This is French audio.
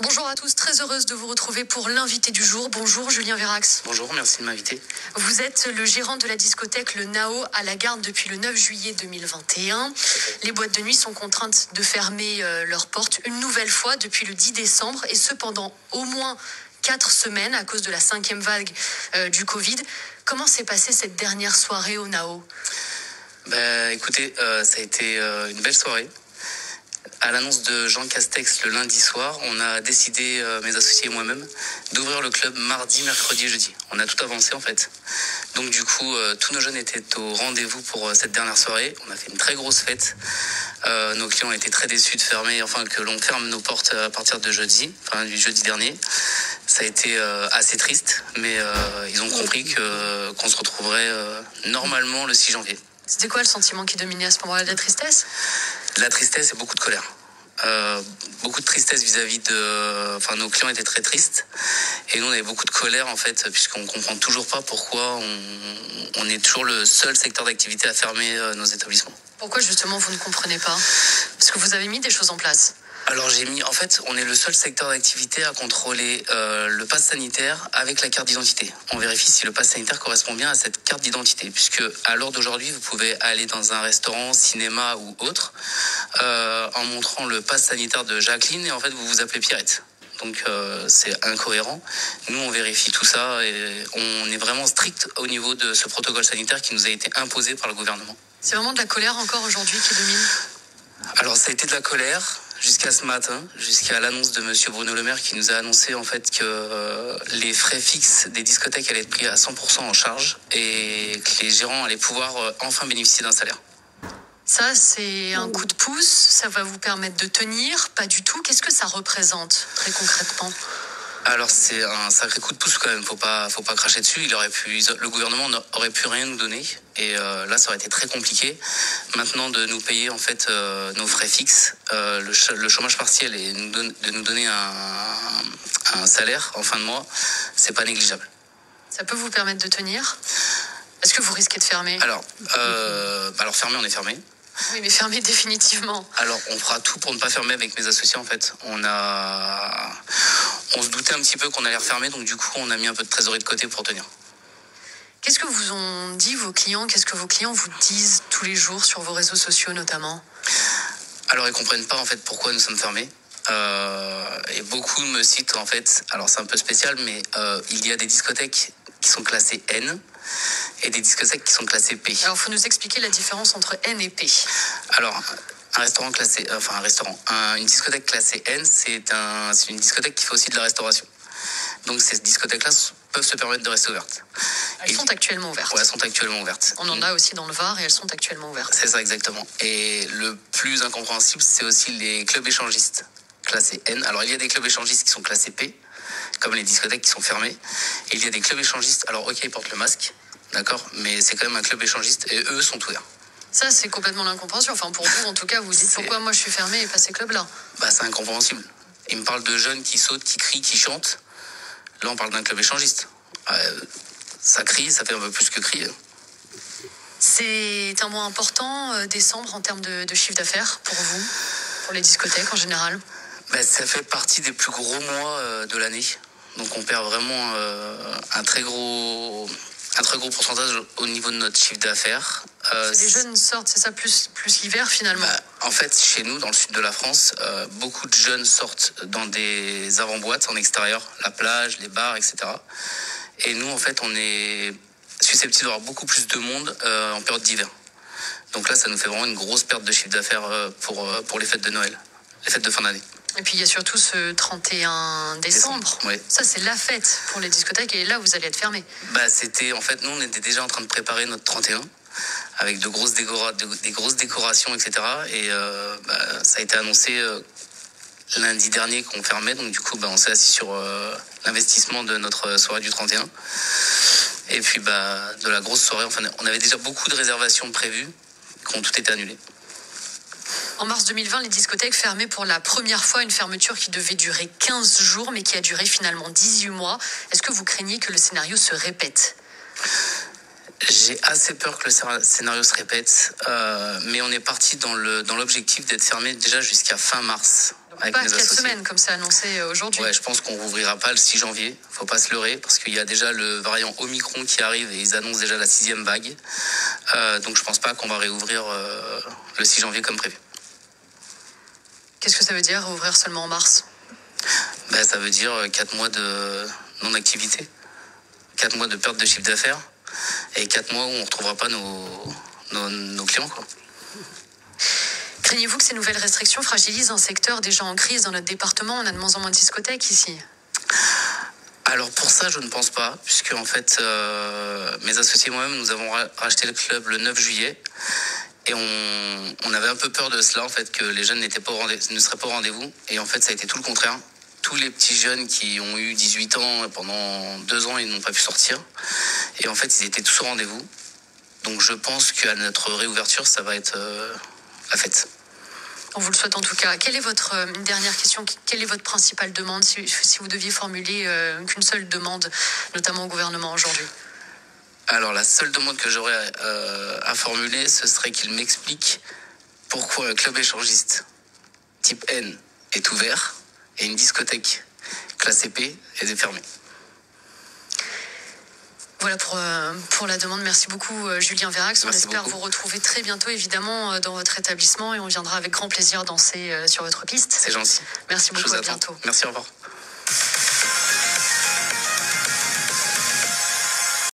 Bonjour à tous, très heureuse de vous retrouver pour l'invité du jour. Bonjour Julien Vérax. Bonjour, merci de m'inviter. Vous êtes le gérant de la discothèque Le Nao à la Garde depuis le 9 juillet 2021. Les boîtes de nuit sont contraintes de fermer leurs portes une nouvelle fois depuis le 10 décembre et cependant au moins 4 semaines à cause de la 5e vague du Covid. Comment s'est passée cette dernière soirée au Nao ? Écoutez, ça a été une belle soirée. À l'annonce de Jean Castex le lundi soir, on a décidé, mes associés et moi-même, d'ouvrir le club mardi, mercredi et jeudi. On a tout avancé en fait. Donc du coup, tous nos jeunes étaient au rendez-vous pour cette dernière soirée. On a fait une très grosse fête. Nos clients étaient très déçus de fermer, que l'on ferme nos portes à partir de jeudi, du jeudi dernier. Ça a été assez triste, mais ils ont compris qu'on se retrouverait normalement le 6 janvier. C'était quoi le sentiment qui dominait à ce moment-là ? De la tristesse ? La tristesse et beaucoup de colère. Beaucoup de tristesse vis-à-vis de... nos clients étaient très tristes. Et nous, on avait beaucoup de colère, en fait, puisqu'on comprend toujours pas pourquoi on est toujours le seul secteur d'activité à fermer nos établissements. Pourquoi, justement, vous ne comprenez pas ? Parce que vous avez mis des choses en place. Alors on est le seul secteur d'activité à contrôler le pass sanitaire avec la carte d'identité. On vérifie si le pass sanitaire correspond bien à cette carte d'identité, puisque à l'heure d'aujourd'hui, vous pouvez aller dans un restaurant, cinéma ou autre, en montrant le pass sanitaire de Jacqueline et en fait vous vous appelez Pierrette. Donc c'est incohérent. Nous on vérifie tout ça et on est vraiment strict au niveau de ce protocole sanitaire qui nous a été imposé par le gouvernement. C'est vraiment de la colère encore aujourd'hui qui domine ? Alors ça a été de la colère jusqu'à ce matin, jusqu'à l'annonce de monsieur Bruno Le Maire qui nous a annoncé en fait que les frais fixes des discothèques allaient être pris à 100% en charge et que les gérants allaient pouvoir enfin bénéficier d'un salaire. Ça, c'est un coup de pouce, ça va vous permettre de tenir, pas du tout. Qu'est-ce que ça représente très concrètement ? Alors c'est un sacré coup de pouce quand même, faut pas cracher dessus. Le gouvernement n'aurait pu rien nous donner et là ça aurait été très compliqué. Maintenant de nous payer en fait nos frais fixes, le chômage partiel et de nous donner un salaire en fin de mois, c'est pas négligeable. Ça peut vous permettre de tenir ? Est-ce que vous risquez de fermer ? Alors fermer, on est fermé. Oui, mais fermer définitivement. Alors, on fera tout pour ne pas fermer avec mes associés, en fait. On se doutait un petit peu qu'on allait refermer, donc du coup, on a mis un peu de trésorerie de côté pour tenir. Qu'est-ce que vous ont dit vos clients ? Qu'est-ce que vos clients vous disent tous les jours sur vos réseaux sociaux, notamment ? Alors, ils comprennent pas, en fait, pourquoi nous sommes fermés. Et beaucoup me citent, en fait, alors c'est un peu spécial, mais il y a des discothèques qui sont classées N et des discothèques qui sont classées P. Alors, il faut nous expliquer la différence entre N et P. Alors, une discothèque classée N, c'est une discothèque qui fait aussi de la restauration. Donc, ces discothèques-là peuvent se permettre de rester ouvertes. Elles sont actuellement ouvertes. Ouais, elles sont actuellement ouvertes. On en a aussi dans le Var et elles sont actuellement ouvertes. C'est ça, exactement. Et le plus incompréhensible, c'est aussi les clubs échangistes classés N. Alors, il y a des clubs échangistes qui sont classés P, comme les discothèques qui sont fermées. Et il y a des clubs échangistes, alors ok, ils portent le masque, d'accord, mais c'est quand même un club échangiste et eux sont ouverts. Ça, c'est complètement l'incompréhension. Enfin, pour vous, en tout cas, vous dites pourquoi moi je suis fermée et pas ces clubs-là ? C'est incompréhensible. Ils me parlent de jeunes qui sautent, qui crient, qui chantent. Là, on parle d'un club échangiste. Ça crie, ça fait un peu plus que crier. C'est un mois important, décembre, en termes de chiffre d'affaires pour vous, pour les discothèques en général ? Ça fait partie des plus gros mois de l'année. Donc on perd vraiment un très gros pourcentage au niveau de notre chiffre d'affaires. Les jeunes sortent, c'est ça, plus l'hiver finalement ? En fait, chez nous, dans le sud de la France, beaucoup de jeunes sortent dans des avant-boîtes en extérieur, la plage, les bars, etc. Et nous, en fait, on est susceptible d'avoir beaucoup plus de monde en période d'hiver. Donc là, ça nous fait vraiment une grosse perte de chiffre d'affaires pour les fêtes de Noël, les fêtes de fin d'année. Et puis il y a surtout ce 31 décembre. Oui. Ça, c'est la fête pour les discothèques et là, vous allez être fermés. Nous, on était déjà en train de préparer notre 31 avec des grosses décorations, etc. Et ça a été annoncé lundi dernier qu'on fermait. Donc du coup, on s'est assis sur l'investissement de notre soirée du 31. Et puis de la grosse soirée, on avait déjà beaucoup de réservations prévues qui ont tout été annulées. En mars 2020, les discothèques fermaient pour la première fois, une fermeture qui devait durer 15 jours, mais qui a duré finalement 18 mois. Est-ce que vous craignez que le scénario se répète ? J'ai assez peur que le scénario se répète, mais on est parti dans l'objectif d'être fermé déjà jusqu'à fin mars. avec pas mes 4 associés. semaines comme c'est annoncé aujourd'hui. Ouais, je pense qu'on rouvrira pas le 6 janvier. Faut pas se leurrer parce qu'il y a déjà le variant Omicron qui arrive et ils annoncent déjà la 6e vague. Donc je pense pas qu'on va réouvrir le 6 janvier comme prévu. Qu'est-ce que ça veut dire, ouvrir seulement en mars? Ça veut dire 4 mois de non-activité, 4 mois de perte de chiffre d'affaires et 4 mois où on ne retrouvera pas nos clients, quoi. Craignez-vous que ces nouvelles restrictions fragilisent un secteur déjà en crise dans notre département? On a de moins en moins de discothèques ici. Alors pour ça, je ne pense pas, puisque en fait, mes associés et moi-même, nous avons racheté le club le 9 juillet. Et on avait un peu peur de cela, en fait, que les jeunes ne seraient pas au rendez-vous. Et en fait, ça a été tout le contraire. Tous les petits jeunes qui ont eu 18 ans, pendant 2 ans, ils n'ont pas pu sortir. Et en fait, ils étaient tous au rendez-vous. Donc je pense qu'à notre réouverture, ça va être la fête. On vous le souhaite en tout cas. Une dernière question, quelle est votre principale demande si vous deviez formuler qu'une seule demande, notamment au gouvernement aujourd'hui? Alors la seule demande que j'aurais à formuler, ce serait qu'il m'explique pourquoi un club échangiste type N est ouvert et une discothèque classée P est fermée. Voilà pour la demande. Merci beaucoup Julien Vérax. On espère beaucoup. vous retrouver très bientôt évidemment dans votre établissement et on viendra avec grand plaisir danser sur votre piste. C'est gentil. Merci beaucoup, Je vous à attends. bientôt. Merci, au revoir.